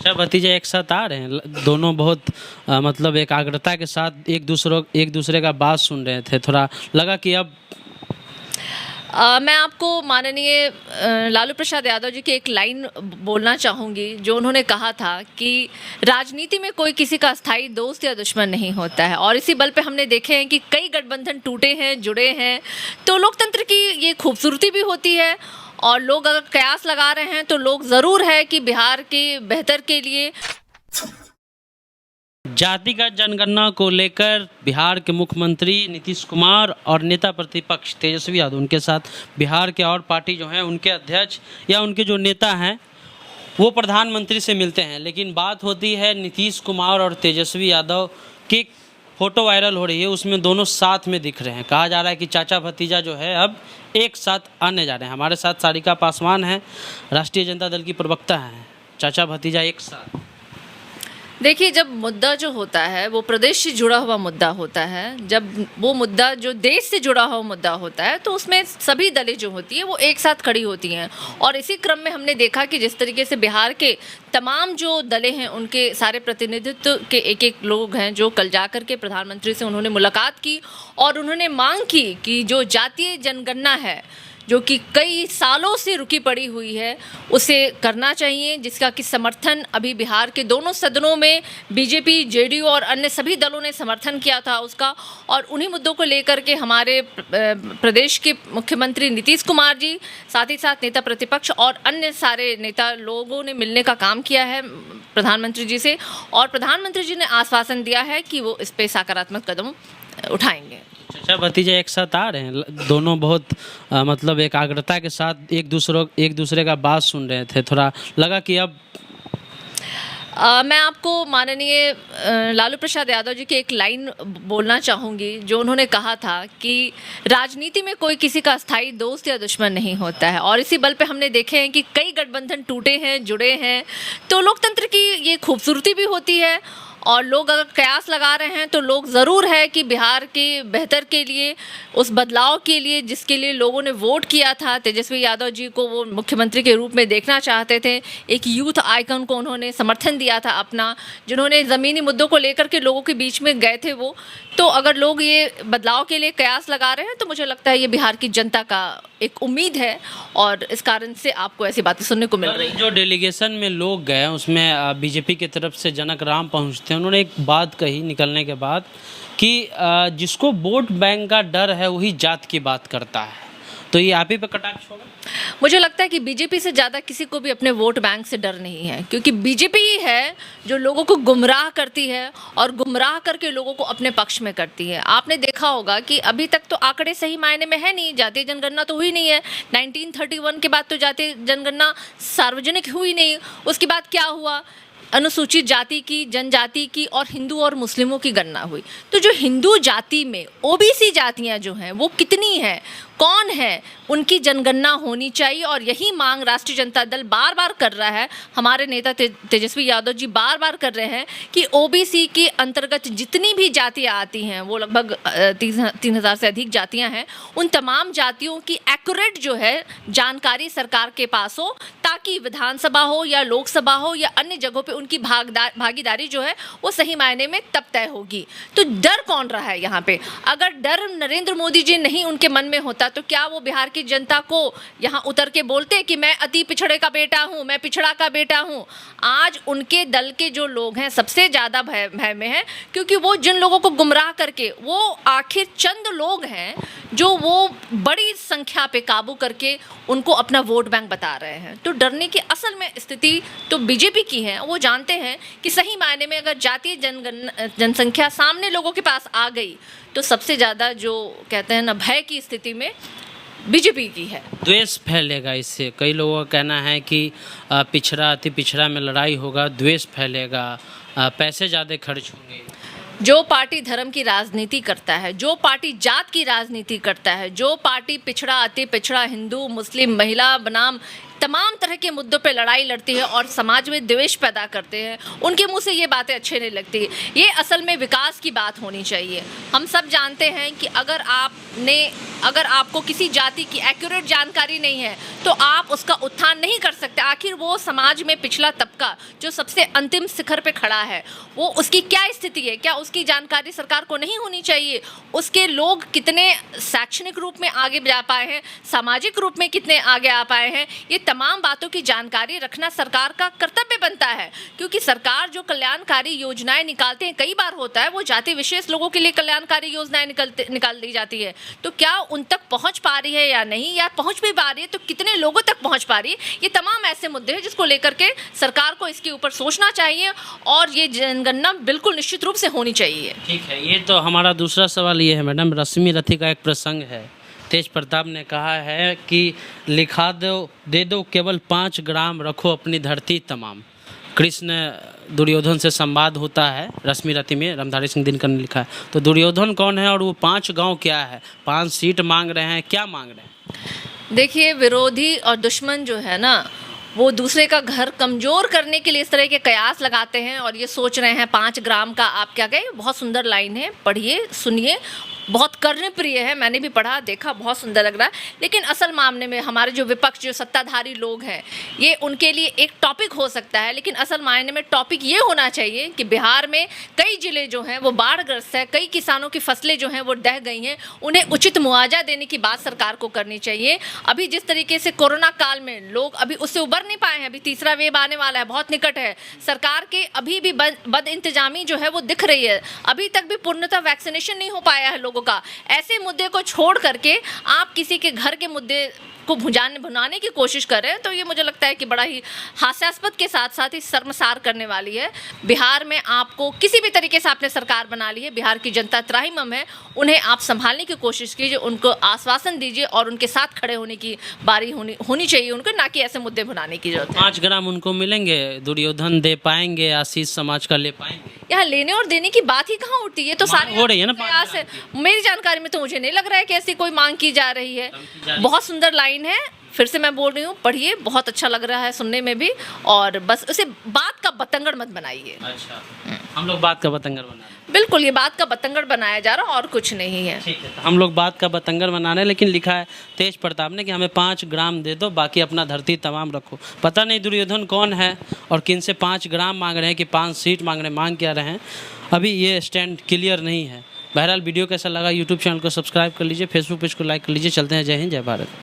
चाचा भतीजा एक साथ आ रहे हैं दोनों बहुत मतलब एकाग्रता के साथ एक दूसरे का बात सुन रहे थे, थोड़ा लगा कि अब मैं आपको माननीय लालू प्रसाद यादव जी की एक लाइन बोलना चाहूँगी जो उन्होंने कहा था कि राजनीति में कोई किसी का स्थायी दोस्त या दुश्मन नहीं होता है, और इसी बल पे हमने देखे हैं कि कई गठबंधन टूटे हैं, जुड़े हैं। तो लोकतंत्र की ये खूबसूरती भी होती है, और लोग अगर कयास लगा रहे हैं तो लोग ज़रूर है कि बिहार के बेहतर के लिए जातिगत जनगणना को लेकर बिहार के मुख्यमंत्री नीतीश कुमार और नेता प्रतिपक्ष तेजस्वी यादव, उनके साथ बिहार के और पार्टी जो हैं उनके अध्यक्ष या उनके जो नेता हैं वो प्रधानमंत्री से मिलते हैं। लेकिन बात होती है नीतीश कुमार और तेजस्वी यादव की फ़ोटो वायरल हो रही है, उसमें दोनों साथ में दिख रहे हैं। कहा जा रहा है कि चाचा भतीजा जो है अब एक साथ आने जा रहे हैं। हमारे साथ सारिका पासवान हैं, राष्ट्रीय जनता दल की प्रवक्ता हैं। चाचा भतीजा एक साथ। देखिए, जब मुद्दा जो होता है वो प्रदेश से जुड़ा हुआ मुद्दा होता है, जब वो मुद्दा जो देश से जुड़ा हुआ मुद्दा होता है तो उसमें सभी दलें जो होती हैं वो एक साथ खड़ी होती हैं। और इसी क्रम में हमने देखा कि जिस तरीके से बिहार के तमाम जो दलें हैं उनके सारे प्रतिनिधित्व के एक एक लोग हैं जो कल जाकर के प्रधानमंत्री से उन्होंने मुलाकात की और उन्होंने मांग की कि जो जातीय जनगणना है जो कि कई सालों से रुकी पड़ी हुई है उसे करना चाहिए, जिसका कि समर्थन अभी बिहार के दोनों सदनों में बीजेपी, जेडीयू और अन्य सभी दलों ने समर्थन किया था उसका। और उन्हीं मुद्दों को लेकर के हमारे प्रदेश के मुख्यमंत्री नीतीश कुमार जी, साथ ही साथ नेता प्रतिपक्ष और अन्य सारे नेता लोगों ने मिलने का काम किया है प्रधानमंत्री जी से, और प्रधानमंत्री जी ने आश्वासन दिया है कि वो इस पर सकारात्मक कदम उठाएंगे। चाचा भतीजा एक साथ आ रहे हैं दोनों बहुत मतलब एकाग्रता के साथ एक दूसरे का बात सुन रहे थे, थोड़ा लगा कि अब मैं आपको माननीय लालू प्रसाद यादव जी की एक लाइन बोलना चाहूँगी जो उन्होंने कहा था कि राजनीति में कोई किसी का स्थायी दोस्त या दुश्मन नहीं होता है, और इसी बल पे हमने देखे हैं कि कई गठबंधन टूटे हैं, जुड़े हैं। तो लोकतंत्र की ये खूबसूरती भी होती है, और लोग अगर कयास लगा रहे हैं तो लोग ज़रूर है कि बिहार के बेहतर के लिए, उस बदलाव के लिए जिसके लिए लोगों ने वोट किया था, तेजस्वी यादव जी को वो मुख्यमंत्री के रूप में देखना चाहते थे, एक यूथ आइकन को उन्होंने समर्थन दिया था अपना, जिन्होंने ज़मीनी मुद्दों को लेकर के लोगों के बीच में गए थे वो। तो अगर लोग ये बदलाव के लिए कयास लगा रहे हैं तो मुझे लगता है ये बिहार की जनता का एक उम्मीद है, और इस कारण से आपको ऐसी बातें सुनने को मिल रही हैं। जो डेलीगेशन में लोग गए उसमें बीजेपी की तरफ से जनक राम पहुँचते हैं, उन्होंने एक बात कही निकलने के बाद कि जिसको वोट बैंक का डर है वही जात की बात करता है। तो ये आप ही पे कटाक्ष होगा? मुझे लगता है कि बीजेपी से ज़्यादा किसी को भी अपने वोट बैंक से डर नहीं है, क्योंकि बीजेपी ही है जो लोगों को गुमराह करती है और गुमराह करके लोगों को अपने पक्ष में करती है। आपने देखा होगा कि अभी तक तो आंकड़े सही मायने में है नहीं, जातीय जनगणना तो हुई नहीं है। 1931 के बाद तो जातीय जनगणना सार्वजनिक हुई नहीं। उसके बाद क्या हुआ? अनुसूचित जाति की, जनजाति की और हिंदू और मुस्लिमों की गणना हुई। तो जो हिंदू जाति में ओबीसी जातियां जो हैं वो कितनी हैं, कौन है, उनकी जनगणना होनी चाहिए। और यही मांग राष्ट्रीय जनता दल बार बार कर रहा है, हमारे नेता तेजस्वी यादव जी बार बार कर रहे हैं कि ओबीसी के अंतर्गत जितनी भी जातियां आती हैं, वो लगभग 3,000 से अधिक जातियां हैं, उन तमाम जातियों की एक्यूरेट जो है जानकारी सरकार के पास हो, ताकि विधानसभा हो या लोकसभा हो या अन्य जगहों पे उनकी भागीदारी जो है वो सही मायने में तब तय होगी। तो डर कौन रहा है यहाँ पे? अगर डर नरेंद्र मोदी जी नहीं उनके मन में होता तो क्या वो बिहार की जनता को यहाँ उतर के बोलते कि मैं अति पिछड़े का बेटा हूँ, मैं पिछड़ा का बेटा हूँ? आज उनके दल के जो लोग हैं सबसे ज़्यादा भय में हैं, क्योंकि वो जिन लोगों को गुमराह करके, वो आखिर चंद लोग हैं जो वो बड़ी संख्या पे काबू करके उनको अपना वोट बैंक बता रहे हैं। तो डरने की असल में स्थिति तो बीजेपी की है। वो जानते हैं कि सही मायने में अगर जातीय जनसंख्या सामने लोगों के पास आ गई तो सबसे ज़्यादा जो कहते हैं ना भय की स्थिति में बीजेपी की है। द्वेष फैलेगा इससे। कई लोगों का कहना है कि पिछड़ा अति पिछड़ा में लड़ाई होगा, द्वेष फैलेगा, पैसे ज़्यादा खर्च होंगे। जो पार्टी धर्म की राजनीति करता है, जो पार्टी जात की राजनीति करता है, जो पार्टी पिछड़ा अति पिछड़ा, हिंदू मुस्लिम, महिला बनाम तमाम तरह के मुद्दों पे लड़ाई लड़ती है और समाज में द्वेष पैदा करते हैं, उनके मुंह से ये बातें अच्छे नहीं लगती। ये असल में विकास की बात होनी चाहिए। हम सब जानते हैं कि अगर आपको किसी जाति की एक्यूरेट जानकारी नहीं है तो आप उसका उत्थान नहीं कर सकते। आखिर वो समाज में पिछला तबका जो सबसे अंतिम शिखर पे खड़ा है, वो उसकी क्या स्थिति है, क्या उसकी जानकारी सरकार को नहीं होनी चाहिए? उसके लोग कितने शैक्षणिक रूप में आगे जा पाए हैं, सामाजिक रूप में कितने आगे आ पाए हैं, ये तमाम बातों की जानकारी रखना सरकार का कर्तव्य बनता है। क्योंकि सरकार जो कल्याणकारी योजनाएं निकालते हैं, कई बार होता है वो जाति विशेष लोगों के लिए कल्याणकारी योजनाएं निकाल दी जाती है, तो क्या उन तक पहुंच पा रही है या नहीं, या पहुंच भी पा रही है तो कितने लोगों तक पहुंच पा रही है? ये तमाम ऐसे मुद्दे हैं जिसको लेकर के सरकार को इसके ऊपर सोचना चाहिए और ये जनगणना बिल्कुल निश्चित रूप से होनी चाहिए। ठीक है, ये तो हमारा दूसरा सवाल ये है मैडम, रश्मि रथी का एक प्रसंग है। तेज प्रताप ने कहा है कि लिखा दे दो केवल 5 ग्राम, रखो अपनी धरती तमाम। कृष्ण दुर्योधन से संवाद होता है रश्मि रथी में, रामधारी सिंह दिनकर ने लिखा है। तो दुर्योधन कौन है और वो 5 गांव क्या है? 5 सीट मांग रहे हैं, क्या मांग रहे हैं? देखिए, विरोधी और दुश्मन जो है ना, वो दूसरे का घर कमज़ोर करने के लिए इस तरह के कयास लगाते हैं और ये सोच रहे हैं 5 ग्राम का आप क्या कहें। बहुत सुंदर लाइन है, पढ़िए, सुनिए, बहुत कर्णप्रिय है, मैंने भी पढ़ा देखा, बहुत सुंदर लग रहा है। लेकिन असल मामले में हमारे जो विपक्ष, जो सत्ताधारी लोग हैं, ये उनके लिए एक टॉपिक हो सकता है, लेकिन असल मायने में टॉपिक ये होना चाहिए कि बिहार में कई जिले जो हैं वो बाढ़ग्रस्त है, कई किसानों की फसलें जो हैं वो ढह गई हैं, उन्हें उचित मुआवजा देने की बात सरकार को करनी चाहिए। अभी जिस तरीके से कोरोना काल में लोग अभी उससे उबर नहीं पाए हैं, अभी तीसरा वेव आने वाला है, बहुत निकट है, सरकार के अभी भी बद इंतजामी जो है वो दिख रही है, अभी तक भी पूर्णतः वैक्सीनेशन नहीं हो पाया है लोगों का। ऐसे मुद्दे को छोड़ करके आप किसी के घर के मुद्दे को भुनाने की कोशिश कर रहे हैं, तो ये मुझे लगता है कि बड़ा ही हास्यास्पद के साथ साथ ही शर्मसार करने वाली है। बिहार में आपको किसी भी तरीके से आपने सरकार बना ली है, बिहार की जनता त्राहिमाम है, उन्हें आप संभालने की कोशिश कीजिए, उनको आश्वासन दीजिए और उनके साथ खड़े होने की बारी होनी चाहिए उनको, ना कि ऐसे मुद्दे भुनाने की जरूरत है। 5 ग्राम उनको मिलेंगे, दुर्योधन दे पाएंगे, आशीष समाज का ले पाएंगे? यहाँ लेने और देने की बात ही कहाँ उठती है? तो सारी हो रही है ना प्रयास है। मेरी जानकारी में तो मुझे नहीं लग रहा है कि ऐसी कोई मांग की जा रही है। बहुत सुंदर लाइन है, फिर से मैं बोल रही हूँ, पढ़िए, बहुत अच्छा लग रहा है सुनने में भी, और बस उसे बात का बतंगड़ मत बनाइए। अच्छा, हम लोग बात का बतंगड़ बना रहे हैं। बिल्कुल, ये बात का बतंगड़ बनाया जा रहा और कुछ नहीं है। ठीक है, तो हम लोग बात का बतंगड़ बना रहे हैं, लेकिन लिखा है तेज प्रताप ने कि हमें 5 ग्राम दे दो, बाकी अपना धरती तमाम रखो। पता नहीं दुर्योधन कौन है और किन से 5 ग्राम मांग रहे हैं कि 5 सीट मांग रहे हैं, मांग क्या रहे हैं, अभी ये स्टैंड क्लियर नहीं है। बहरहाल वीडियो कैसा लगा, यूट्यूब चैनल को सब्सक्राइब कर लीजिए, फेसबुक पेज को लाइक कर लीजिए। चलते हैं, जय हिंद, जय भारत।